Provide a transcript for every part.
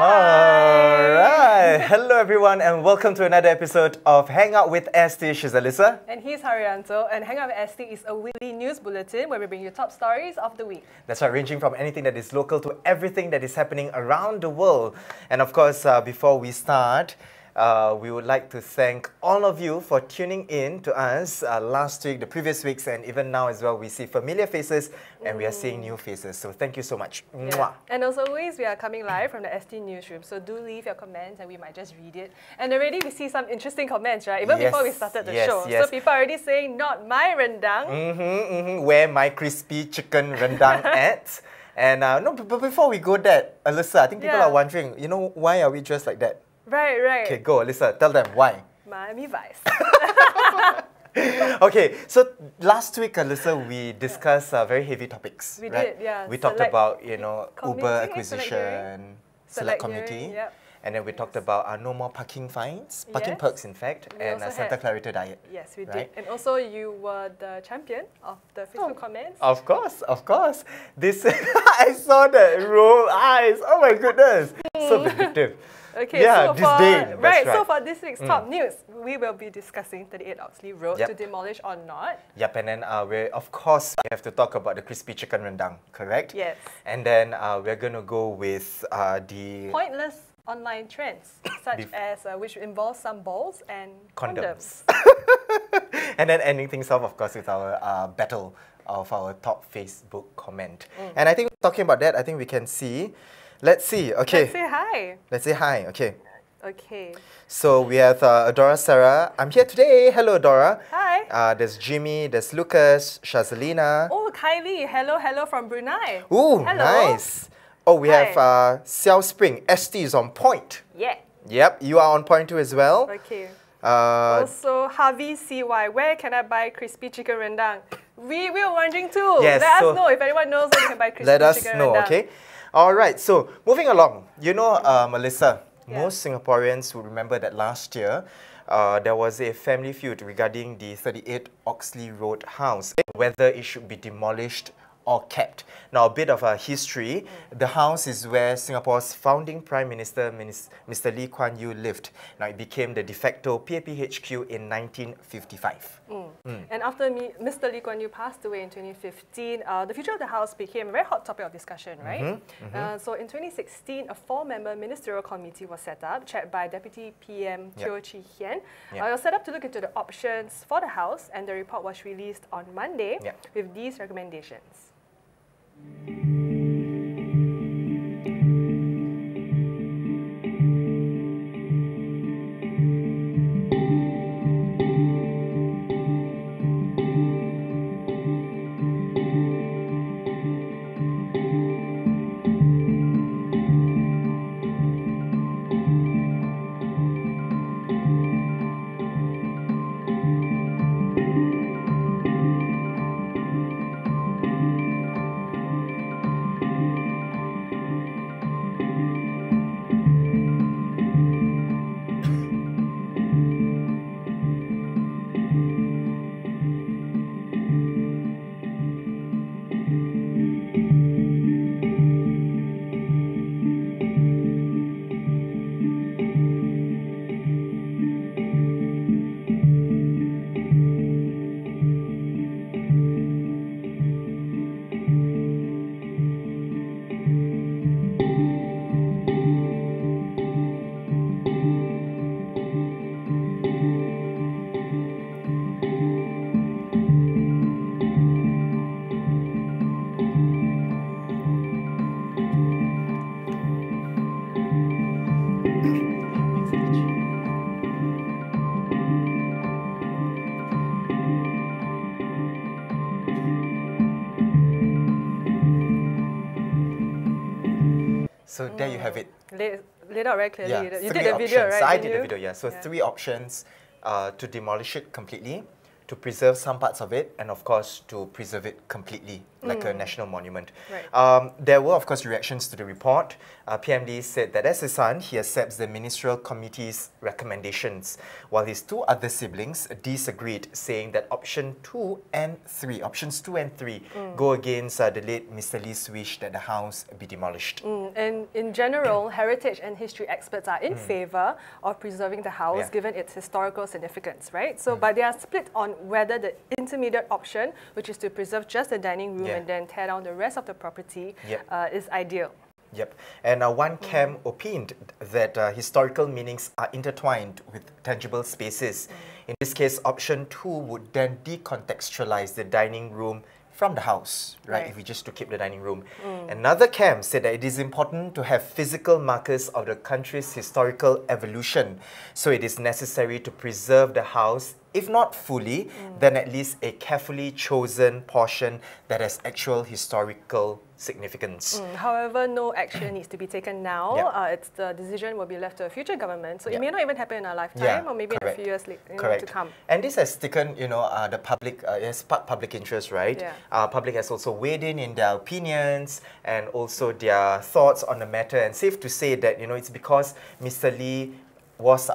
Alright, hello everyone and welcome to another episode of Hangout with ST. She's Alyssa. And he's Hairianto, and Hangout with ST is a weekly news bulletin where we bring you top stories of the week. That's right, ranging from anything that is local to everything that is happening around the world. And of course, before we start, we would like to thank all of you for tuning in to us last week, the previous weeks, and even now as well. We see familiar faces and we are seeing new faces. So thank you so much. Yeah. And as always, we are coming live from the ST newsroom. So do leave your comments and we might just read it. And already we see some interesting comments, right? Even before we started the show. Yes. So people are already saying, not my rendang. Where my crispy chicken rendang at? And no, but before we go there, Alyssa, I think people are wondering, you know, why are we dressed like that? Right. Okay, go, Alyssa. Tell them why. Miami Vice. Okay, so last week, Alyssa, we discussed very heavy topics. We did, yeah. We talked about, you know, Uber acquisition, select committee, and then we talked about no more parking fines, parking perks, in fact, and Santa Clarita Diet. Yes, we did. And also, you were the champion of the Facebook comments. Of course. This I saw the roll eyes. Oh my goodness, so vindictive. Okay, yeah, so for this week's top news, we will be discussing 38 Oxley Road to demolish or not. Yep, and then we have to talk about the crispy chicken rendang, correct? Yes. And then we're going to go with the pointless online trends, such as which involve some balls and condoms. And then ending things off, of course, with our battle of our top Facebook comment. And I think talking about that, I think we can see. Let's see, okay. Let's say hi. Let's say hi, okay. Okay. So we have Adora Sarah. I'm here today. Hello, Adora. Hi. There's Jimmy, there's Lucas, Shazalina. Oh, Kylie. Hello from Brunei. Ooh, nice. Oh, we have Xiao Spring. ST is on point. Yeah. Yep, you are on point too as well. Okay. Also, Harvey CY, where can I buy crispy chicken rendang? We were wondering too. Yes, let us know if anyone knows where you can buy crispy chicken rendang. Let us know, okay? Alright, so moving along, you know, Alyssa, most Singaporeans will remember that last year there was a family feud regarding the 38 Oxley Road house, whether it should be demolished or kept. Now, a bit of a history. The house is where Singapore's founding Prime Minister, Mr. Lee Kuan Yew, lived. Now, it became the de facto PAPHQ in 1955. And after Mr. Lee Kuan Yew passed away in 2015, the future of the house became a very hot topic of discussion, right? So in 2016, a 4-member ministerial committee was set up, chaired by Deputy PM Teo Chee Hian. It was set up to look into the options for the house, and the report was released on Monday with these recommendations. So there you have it. Laid out very clearly. You did three the video, options. right? I did the video, yeah. So 3 options to demolish it completely, to preserve some parts of it, and of course to preserve it completely, like a national monument. Right. There were, of course, reactions to the report. PM Lee said that as his son, he accepts the Ministerial Committee's recommendations, while his two other siblings disagreed, saying that options 2 and 3, go against the late Mr. Lee's wish that the house be demolished. And in general, heritage and history experts are in favor of preserving the house given its historical significance, right? So, but they are split on whether the intermediate option, which is to preserve just the dining room and then tear down the rest of the property, is ideal. Yep. And one camp opined that historical meanings are intertwined with tangible spaces. In this case, option 2 would then decontextualize the dining room from the house, right? If we just to keep the dining room. Another camp said that it is important to have physical markers of the country's historical evolution. So it is necessary to preserve the house, if not fully, then at least a carefully chosen portion that has actual historical significance. However, no action needs to be taken now. It's the decision will be left to a future government. So it may not even happen in our lifetime, or maybe in a few years to come. And this has taken, the public, it has sparked public interest, right? Public has also weighed in their opinions and also their thoughts on the matter. And safe to say that, it's because Mr. Lee was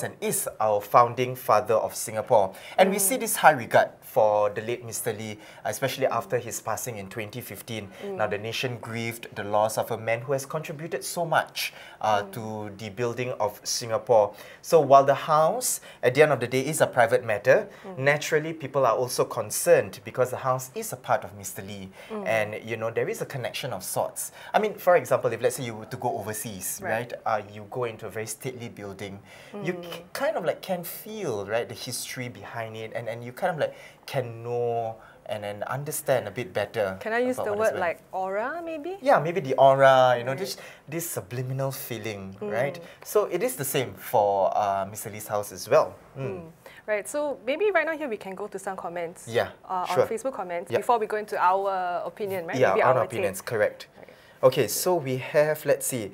and is our founding father of Singapore. And we see this high regard for the late Mr. Lee, especially after his passing in 2015. Now the nation grieved the loss of a man who has contributed so much to the building of Singapore. So while the house, at the end of the day, is a private matter, naturally people are also concerned because the house is a part of Mr. Lee. And, there is a connection of sorts. I mean, for example, if let's say you were to go overseas, right? You go into a very stately building, you kind of like can feel, right, the history behind it, and you kind of like can know and then understand a bit better. Can I use the word like aura, maybe? Yeah, maybe the aura, this subliminal feeling, right? So it is the same for Mr. Lee's house as well. Right, so maybe right now here we can go to some comments on Facebook comments before we go into our opinion, right? Yeah, maybe our opinions, correct. Okay, so we have, let's see,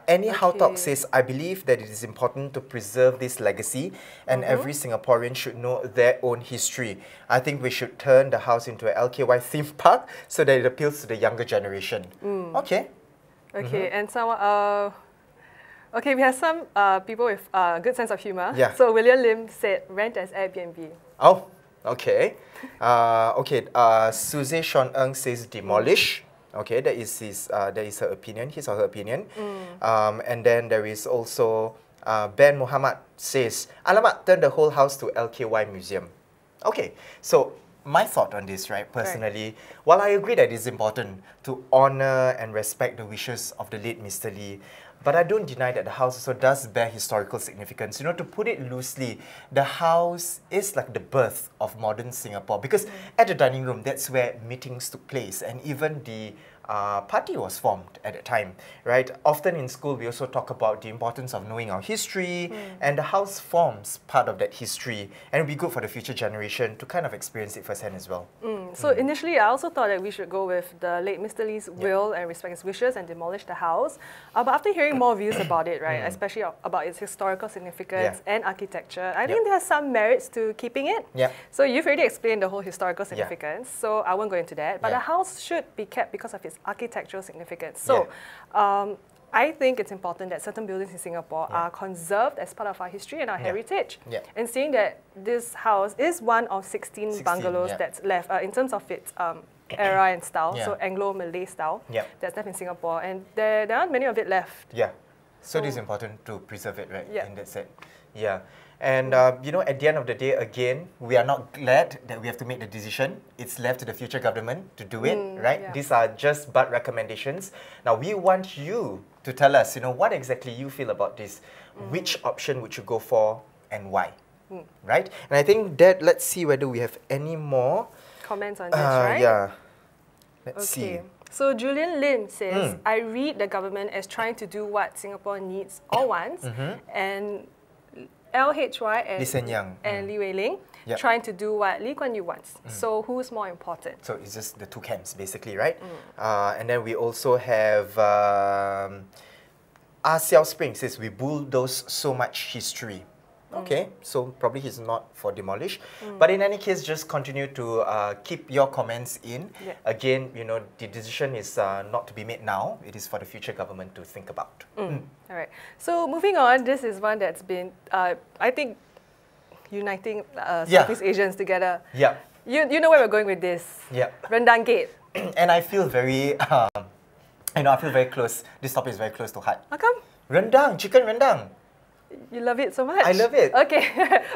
Annie How Talk says, I believe that it is important to preserve this legacy and every Singaporean should know their own history. I think we should turn the house into a LKY theme park so that it appeals to the younger generation. Okay. Okay, and someone, okay, we have some people with good sense of humor. So William Lim said, rent as Airbnb. Oh, okay. Suze Sean Ng says demolish. Okay, that is her opinion, his or her opinion. And then there is also Ben Muhammad says, Alamak, turn the whole house to LKY Museum. Okay, so my thought on this, right, personally, while I agree that it's important to honor and respect the wishes of the late Mr. Lee, but I don't deny that the house also does bear historical significance. To put it loosely, the house is like the birth of modern Singapore because at the dining room, that's where meetings took place and even the party was formed at that time, right? Often in school, we also talk about the importance of knowing our history and the house forms part of that history and it'll be good for the future generation to kind of experience it firsthand as well. So initially, I also thought that we should go with the late Mr. Lee's will and respect his wishes and demolish the house. But after hearing more views about it, right, especially about its historical significance and architecture, I think there are some merits to keeping it. So you've already explained the whole historical significance, so I won't go into that. But the house should be kept because of its architectural significance. So I think it's important that certain buildings in Singapore are conserved as part of our history and our heritage. And seeing that this house is one of 16 bungalows that's left in terms of its era and style, so Anglo-Malay style, that's left in Singapore. And there aren't many of it left. So it is important to preserve it, right, in that sense. And, at the end of the day, again, we are not glad that we have to make the decision. It's left to the future government to do it, right? These are just but recommendations. Now, we want you to tell us, what exactly you feel about this. Which option would you go for and why, right? And I think that, let's see whether we have any more comments on this, right? Let's see. So Julian Lim says, I read the government as trying to do what Singapore needs or wants, and LHY and Lee Wei Ling trying to do what Lee Kuan Yew wants. So who's more important? So it's just the two camps, basically, right? And then we also have Ah Xiao Spring says, we bulldoze so much history. Okay, so probably he's not for demolish. But in any case, just continue to keep your comments in. Yeah. Again, you know, the decision is not to be made now. It is for the future government to think about. All right. So moving on, this is one that's been, I think, uniting Southeast Asians together. Yeah. You know where we're going with this. Yeah. Rendang Gate. And I feel very, you know, I feel very close. This topic is very close to heart. How come? Rendang, chicken rendang. You love it so much? I love it. Okay.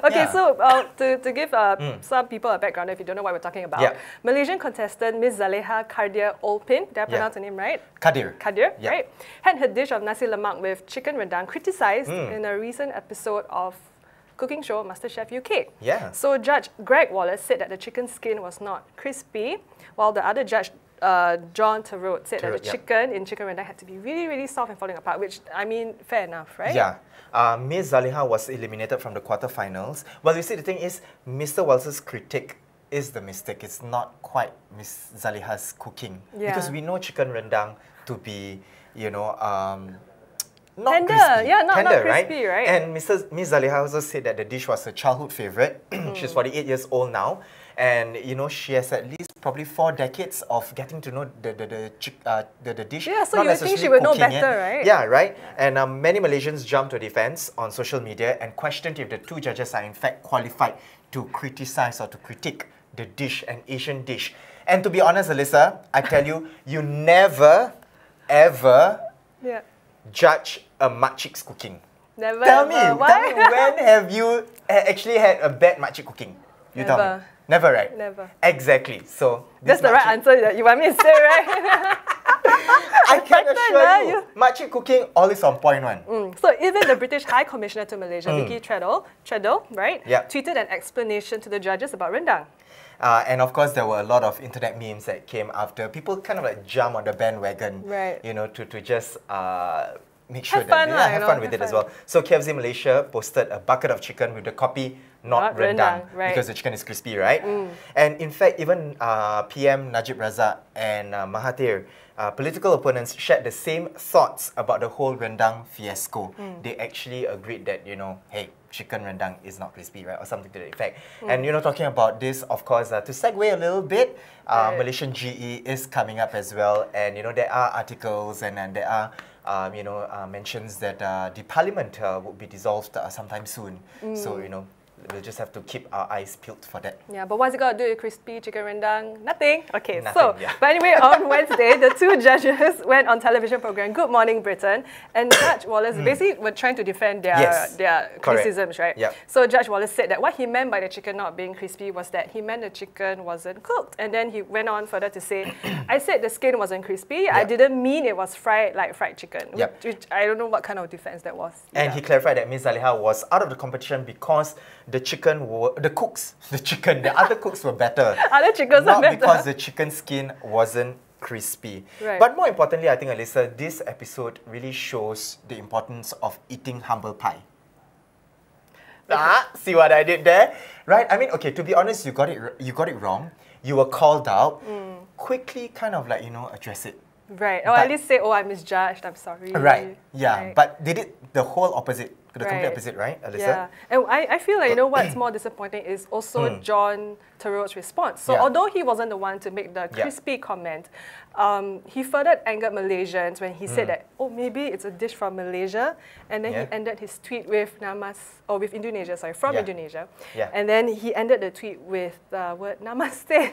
Okay, Yeah. so to give some people a background, if you don't know what we're talking about, Yeah. Malaysian contestant Ms. Zaleha Kardia Olpin, did I pronounce her name right? Kadir. Kadir, Yeah. right? Had her dish of nasi lemak with chicken rendang criticized in a recent episode of cooking show MasterChef UK. Yeah. So Judge Greg Wallace said that the chicken skin was not crispy, while the other judge, John Tarot, said that the Tarot, yeah. chicken in chicken rendang had to be really, really soft and falling apart, which, I mean, fair enough, right? Yeah. Ms. Zaleha was eliminated from the quarterfinals. Well, you see, the thing is, Mr. Wallace's critique is the mistake. It's not quite Ms. Zaleha's cooking. Yeah. Because we know chicken rendang to be, you know, not Tender, crispy. yeah, not Tender, crispy, right? And Ms. Zaleha also said that the dish was a childhood favorite. She's 48 years old now. And, you know, she has at least probably 4 decades of getting to know the dish. Yeah, so not you would think necessarily she would know cooking it. better, right? Yeah, right? And many Malaysians jumped to defense on social media and questioned if the 2 judges are in fact qualified to criticize or to critique the dish, an Asian dish. And to be honest, Alyssa, I tell you, you never, ever Yeah. judge a makcik's cooking. Never. Tell me, ever. Why? tell me, when have you actually had a bad makcik cooking? You tell me. Never. Never, right? Never. Exactly. So That's this the right makcik- answer that you want me to say, right? I can Better, assure lah, you, makcik cooking always on point one. So even the British High Commissioner to Malaysia, Vicky Treadle, right, Yep. tweeted an explanation to the judges about rendang. And of course, there were a lot of internet memes that came after. People kind of like jump on the bandwagon, Right. you know, to just make sure Have that fun they lah, you have know, fun with have it as fun. well. So KFC Malaysia posted a bucket of chicken with the copy not Not rendang, rendang, right. because the chicken is crispy, right? And in fact, even PM Najib Razak and Mahathir, political opponents, shared the same thoughts about the whole rendang fiasco. They actually agreed that, you know, hey, chicken rendang is not crispy, right? Or something to that effect. And, you know, talking about this, of course, to segue a little bit, Right. Malaysian GE is coming up as well. And, you know, there are articles and there are mentions that the parliament would be dissolved sometime soon. So, you know, we'll just have to keep our eyes peeled for that. Yeah, but what's it got to do with crispy chicken rendang? Nothing. Okay, Nothing, so, yeah. but anyway, on Wednesday, the 2 judges went on television program Good Morning Britain, and Judge Wallace basically were trying to defend their, Yes, their correct. criticisms, right? Yep. So Judge Wallace said that what he meant by the chicken not being crispy was that he meant the chicken wasn't cooked. And then he went on further to say, I said the skin wasn't crispy, I Yep. didn't mean it was fried like fried chicken. Yep. Which I don't know what kind of defense that was. And Yeah. he clarified that Ms. Zaleha was out of the competition because the other cooks were better. Other chickens Not are better. because the chicken skin wasn't crispy. Right. But more importantly, I think, Alyssa, this episode really shows the importance of eating humble pie. See what I did there? Right? I mean, okay, to be honest, you got it wrong. You were called out. Quickly kind of like, you know, address it. Right. Or But- at least say, oh, I misjudged, I'm sorry. Right. Yeah. Right. But they did the whole opposite. The complete Right. opposite, right, Alyssa? Yeah, and I feel like, you know, what's more disappointing is also John Tarot's response. So Yeah. although he wasn't the one to make the Yeah. crispy comment, he further angered Malaysians when he said that, oh, maybe it's a dish from Malaysia, and then Yeah. he ended his tweet with with Indonesia, from Yeah. Indonesia. Yeah. And then he ended the tweet with the word namaste.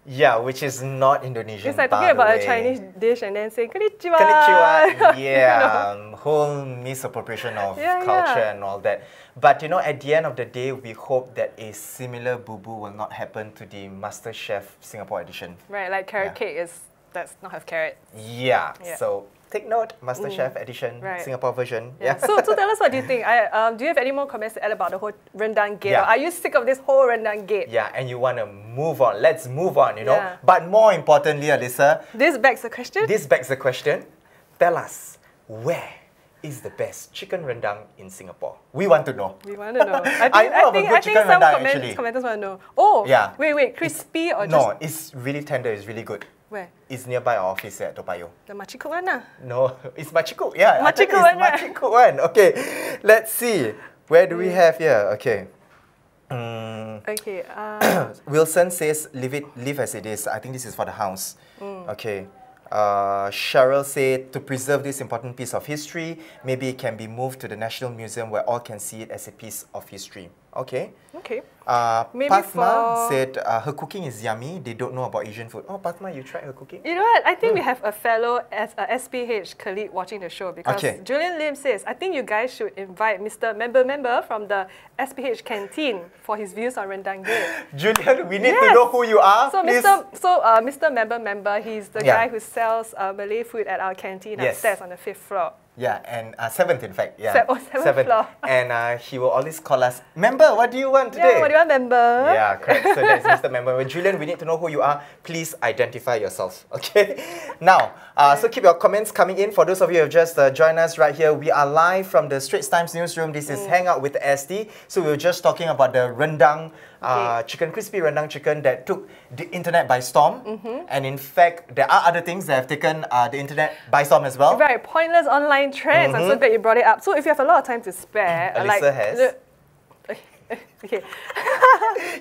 Yeah, which is not Indonesian. It's like by talking the about a way. Chinese dish and then saying konnichiwa. Konnichiwa. Yeah, whole misappropriation of Yeah, culture yeah. and all that. But you know, at the end of the day, we hope that a similar boo-boo will not happen to the MasterChef Singapore edition. Right, like carrot Yeah. cake does not have carrot. Yeah. Yeah. So take note, MasterChef edition, Right. Singapore version. Yeah. So tell us, what do you think? Do you have any more comments to add about the whole rendang gate? Yeah. Or are you sick of this whole rendang gate? Yeah, and you want to move on. Let's move on, you know. Yeah. But more importantly, Alyssa, This begs the question. this begs the question. Tell us, where is the best chicken rendang in Singapore? We want to know. We want to know. I know of a good chicken some rendang, actually. commenters want to know. Oh, Yeah. Wait, crispy or just No, it's really tender. It's really good. where? It's nearby our office at Toa Payoh. The makcik cook one lah. No, it's makcik cook. Yeah, I Makcik think cook it's one, right? makcik cook one. Okay, let's see. Where do we have here? Okay. Okay. Wilson says, leave as it is. I think this is for the house. Okay. Cheryl said, to preserve this important piece of history, maybe it can be moved to the National Museum where all can see it as a piece of history. Okay. Okay. Maybe Padma said her cooking is yummy. They don't know about Asian food. Oh, Padma, you tried her cooking? You know what? I think we have a fellow SPH colleague watching the show because Julian Lim says, I think you guys should invite Mr. Member from the SPH canteen for his views on rendang day. Julian, we need to know who you are. So Mr. Member, he's the guy who sells Malay food at our canteen upstairs on the 5th floor. Yeah, and 7th in fact. Yeah, 7th floor. And he will always call us, Member, what do you want today? Yeah, what do you want, Member? Yeah, correct. So that's Mr. Member. Well, Julian, we need to know who you are. Please identify yourself, okay? Now, so keep your comments coming in. For those of you who have just joined us right here, we are live from the Straits Times newsroom. This is Hangout with SD. So we were just talking about the rendang chicken, crispy rendang chicken that took the internet by storm. And in fact, there are other things that have taken the internet by storm as well. Very pointless online trends. I'm so glad you brought it up. So if you have a lot of time to spare, Alyssa has. Okay.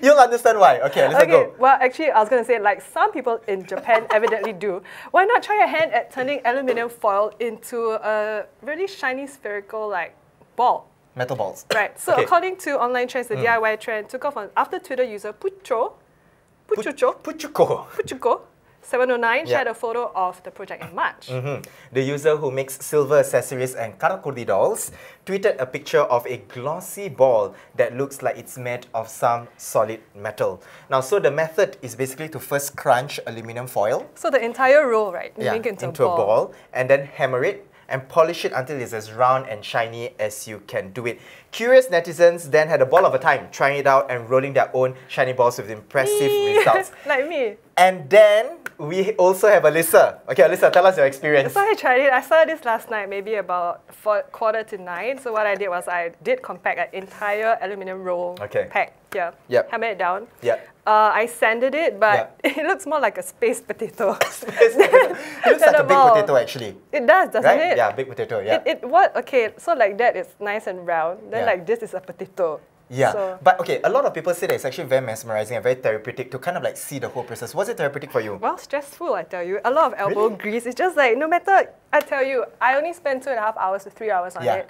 You'll understand why. Okay, Alyssa, go. Well, actually, I was going to say, like some people in Japan evidently do. Why not try your hand at turning aluminium foil into a really shiny spherical like ball? Metal balls. Right. So according to online trends, the DIY trend took off after Twitter user Puchuko 709 shared a photo of the project in March. The user who makes silver accessories and karakuri dolls tweeted a picture of a glossy ball that looks like it's made of some solid metal. Now, so the method is basically to first crunch aluminum foil. So the entire roll, right? You make into a ball and then hammer it and polish it until it's as round and shiny as you can do it. Curious netizens then had a ball of a time trying it out and rolling their own shiny balls with impressive results. Like me. And then we also have Alyssa. Okay, Alyssa, tell us your experience. So I tried it. I saw this last night, maybe about 8:45. So what I did was I did compact an entire aluminium roll pack. Hammer it down. I sanded it, but it looks more like a space potato. It looks like a big potato, actually. It does, doesn't it? Yeah, big potato, Okay, so like that is nice and round. Then like this is a potato. Yeah, so, but okay, a lot of people say that it's actually very mesmerizing and very therapeutic to kind of like see the whole process. Was it therapeutic for you? Well, stressful, I tell you. A lot of elbow grease. It's just like, no matter, I tell you, I only spent 2.5 hours to 3 hours on it.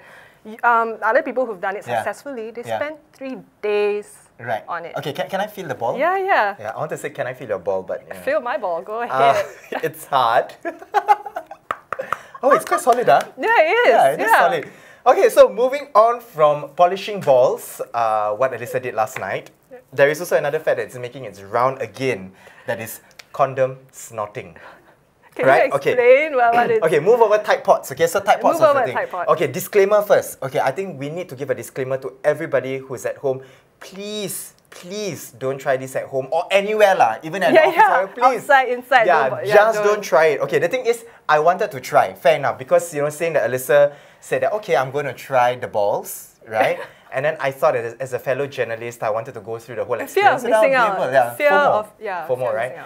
Other people who've done it successfully, they spent 3 days on it. Okay, can I feel the ball? Yeah. I want to say, can I feel your ball? But feel my ball, go ahead. It's hard. Oh, it's quite solid, huh? Yeah, it is. Yeah, it is solid. Okay, so moving on from polishing balls, what Alyssa did last night, there is also another fad that's making its round again, that is condom snorting. Can you explain what it is? Okay, move over Tide Pods. Okay, so Tide Pods. Move over Tide Pods. Okay, disclaimer first. Okay, I think we need to give a disclaimer to everybody who's at home. Please don't try this at home or anywhere lah, even at the office. Please. Outside, inside. Don't try it. Okay, the thing is, I wanted to try. Fair enough, because saying that Alyssa said that, okay, I'm going to try the balls, right? And then I thought that as a fellow journalist, I wanted to go through the whole experience. Fear of missing out. FOMO, right?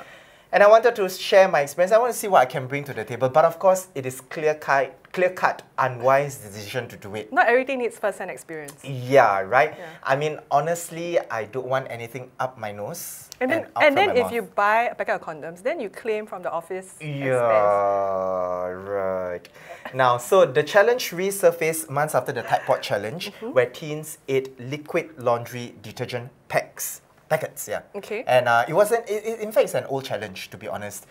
And I wanted to share my experience. I want to see what I can bring to the table. But of course, it is clear-cut, unwise decision to do it. Not everything needs first-hand experience. Yeah, right? Yeah. I mean, honestly, I don't want anything up my nose. And then if you buy a packet of condoms, then you claim from the office expense. Right. Now, so the challenge resurfaced months after the Tide Pod challenge, where teens ate liquid laundry detergent packets, Okay. And in fact, it's an old challenge, to be honest.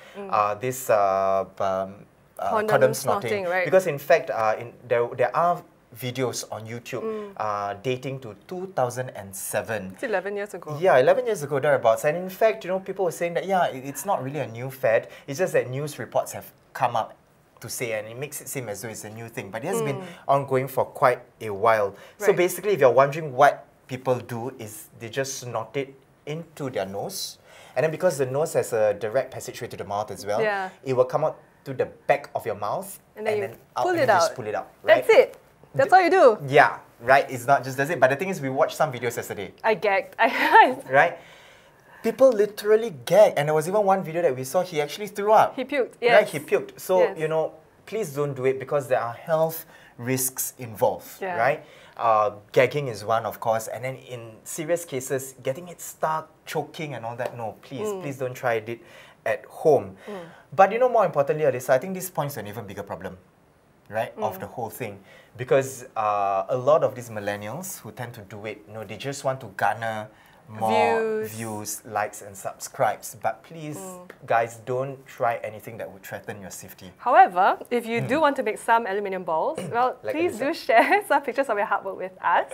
This condom snorting, right? Because in fact, there are videos on YouTube dating to 2007. It's 11 years ago. Yeah, 11 years ago, thereabouts. And in fact, people were saying that, it's not really a new fad. It's just that news reports have come up to say, and it makes it seem as though it's a new thing. But it has been ongoing for quite a while. Right. So basically, if you're wondering what people do, is they just snort it into their nose. And then because the nose has a direct passageway to the mouth as well, it will come out to the back of your mouth. And then pull it out. Just pull it out. Right? That's it. That's all you do. Yeah, right. It's not just does it. But the thing is, we watched some videos yesterday. I gagged. Right? People literally gagged. And there was even one video that we saw, he actually threw up. He puked, yes. Right, he puked. So, please don't do it because there are health risks involved, Yeah. right? Gagging is one, of course, and then in serious cases, getting it stuck, choking and all that, no, please don't try it at home. But you know, more importantly, Alyssa, I think this points to an even bigger problem, right, of the whole thing. Because a lot of these millennials who tend to do it, you know, they just want to garner more views, likes and subscribes. But please, guys, don't try anything that would threaten your safety. However, if you do want to make some aluminium balls, well, Like please Alyssa. do share some pictures of your hard work with us.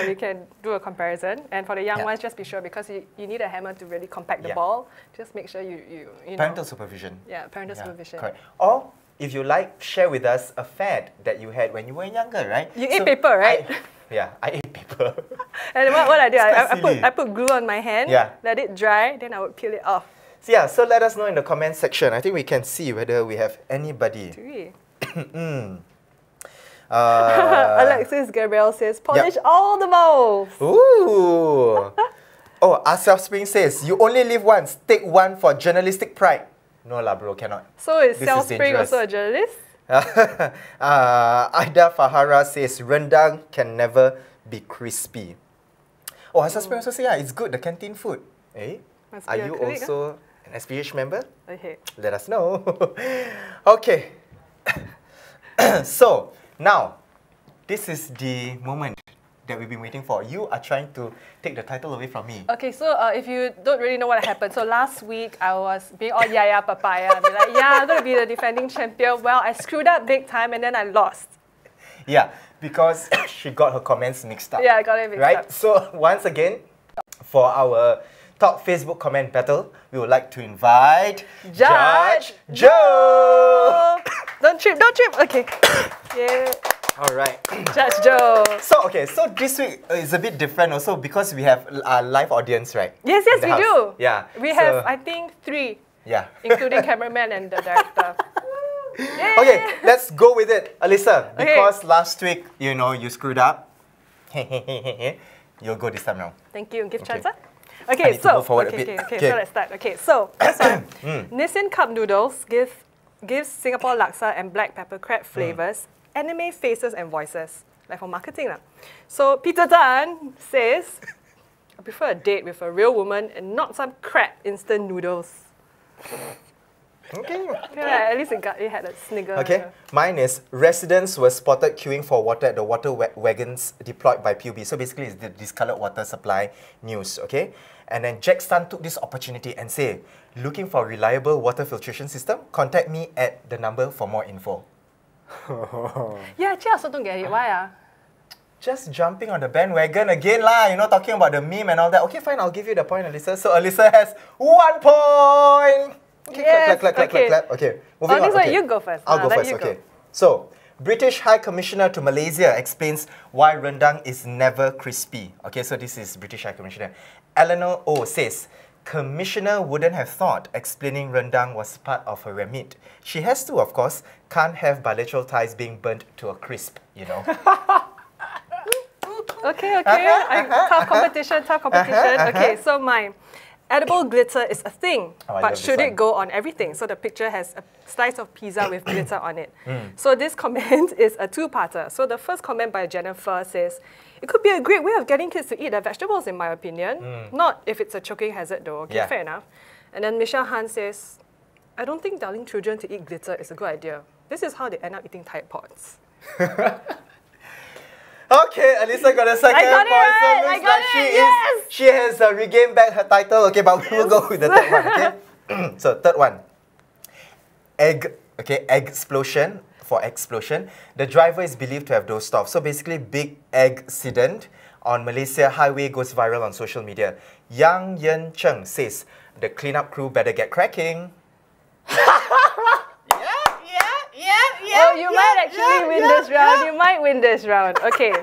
We can do a comparison. And for the young ones, just be sure, because you need a hammer to really compact the ball. Just make sure you know. Parental supervision. Yeah, parental supervision. Correct. Or, if you like, share with us a fad that you had when you were younger, right? You ate paper, right? I ate paper. And what I did, It's I put glue on my hand, let it dry, then I would peel it off. So let us know in the comment section. I think we can see whether we have anybody. Alexis Gabriel says, polish all the balls. Ooh. Oh, Asaf Spring says, you only live once. Take one for journalistic pride. No lah, bro, cannot. So is Sel Spring also a journalist? Aida Fahara says, rendang can never be crispy. Oh, Asaf Spring also says, yeah, it's good, the canteen food. Eh? Are you also an SPH member? Okay. Let us know. Okay. So, now, this is the moment that we've been waiting for. You are trying to take the title away from me. Okay, so if you don't really know what happened, so last week I was being all yaya papaya, be like, yeah, I'm going to be the defending champion. Well, I screwed up big time and then I lost. Yeah, because she got her comments mixed up. Yeah, I got it mixed up. So, once again, for our top Facebook comment battle, we would like to invite Judge Joe! Don't trip. Okay. Yeah. All right. Judge Joe. So this week is a bit different also because we have a live audience, right? Yes, we do. Yeah. We have, I think, 3. Yeah. Including cameraman and the director. Yay! Okay, let's go with it. Alyssa, because last week, you know, you screwed up. You'll go this time round. Thank you. Give chance, huh? Okay, so so let's start. Okay, so first one, Nissin Cup Noodles gives Singapore laksa and black pepper crab flavors anime faces and voices, like for marketing lah. So Peter Tan says, I prefer a date with a real woman and not some crap instant noodles. Okay. Yeah, at least it had a snigger. Okay, mine is residents were spotted queuing for water at the water wagons deployed by PUB. So basically it's the discoloured water supply news, okay? And then Jack Stan took this opportunity and said, looking for a reliable water filtration system? Contact me at the number for more info. Yeah, actually I also don't get it. Why? Just jumping on the bandwagon again lah, you know, talking about the meme and all that. Okay, fine, I'll give you the point, Alyssa. So Alyssa has 1 point! Okay, yes, clap. Okay, moving on. This one, okay. you go first. I'll go first, okay. So, British High Commissioner to Malaysia explains why rendang is never crispy. Okay, so this is British High Commissioner. Eleanor O says, Commissioner wouldn't have thought explaining rendang was part of her remit. She has to, of course, can't have bilateral ties being burnt to a crisp, you know. Okay. Tough competition. Okay, so mine. Edible glitter is a thing, but should it go on everything? So the picture has a slice of pizza with glitter on it. So this comment is a two-parter. So the first comment by Jennifer says, it could be a great way of getting kids to eat their vegetables, in my opinion. Not if it's a choking hazard though. Okay, fair enough. And then Michelle Han says, I don't think telling children to eat glitter is a good idea. This is how they end up eating Tide Pods. Okay, Alyssa got a second point. Right. So looks like she has regained back her title. Okay, but we will go with the third one. Okay. So third one, egg explosion. For explosion, the driver is believed to have dozed off. So basically, big egg accident on Malaysia highway goes viral on social media. Yang Yen Cheng says the cleanup crew better get cracking. Oh, you might actually win this round. You might win this round. Okay.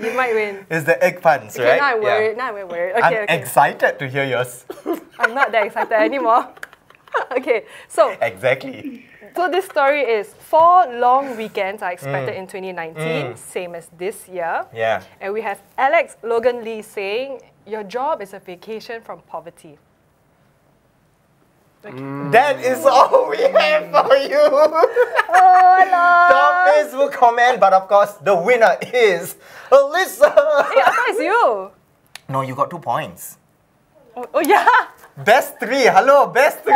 You might win. It's the egg puns, right? Now I'm worried. Now I'm worried. Okay, I'm excited to hear yours. I'm not that excited anymore. Okay, so... Exactly. So this story is 4 long weekends are expected in 2019, same as this year. Yeah. And we have Alex Logan Lee saying, your job is a vacation from poverty. That is all we have for you. Oh, hello. Top Facebook comment, but of course, the winner is Alyssa. Hey, I thought it's you. No, you got 2 points. Oh yeah. Best 3. Hello, best 3.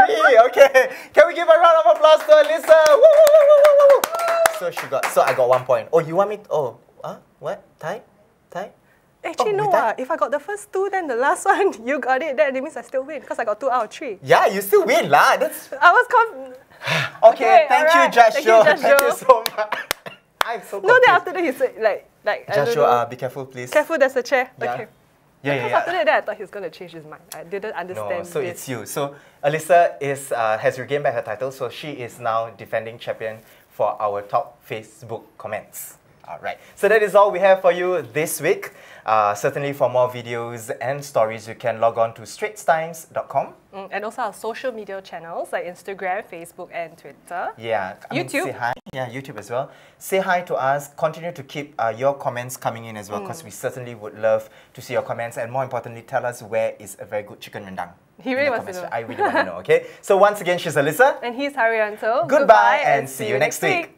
Okay. Can we give a round of applause to Alyssa? Woo, woo, woo, woo, woo, woo. So I got 1 point. Oh, you want me? What? Tie? Actually, no. If I got the first 2, then the last one you got it. Then it means I still win because I got 2 out of 3. Yeah, you still win, lah. That's I was okay. Thank you, Judge Joe. Thank you so much. I'm so confused. No, then after that he said like Judge Joe, be careful, please. Careful, there's a chair. Yeah. Okay. Yeah. After that, I thought he was going to change his mind. I didn't understand. No, so it's you. So Alyssa has regained back her title, so she is now defending champion for our top Facebook comments. All right. So that is all we have for you this week. Certainly for more videos and stories, you can log on to straitstimes.com. And also our social media channels like Instagram, Facebook, and Twitter. Yeah. YouTube. Say hi. Yeah, YouTube as well. Say hi to us. Continue to keep your comments coming in as well, because we certainly would love to see your comments. And more importantly, tell us where is a very good chicken rendang. He really wants to know. I really want to know, okay? So once again, she's Alyssa. And he's Hairianto. Goodbye and see you next week.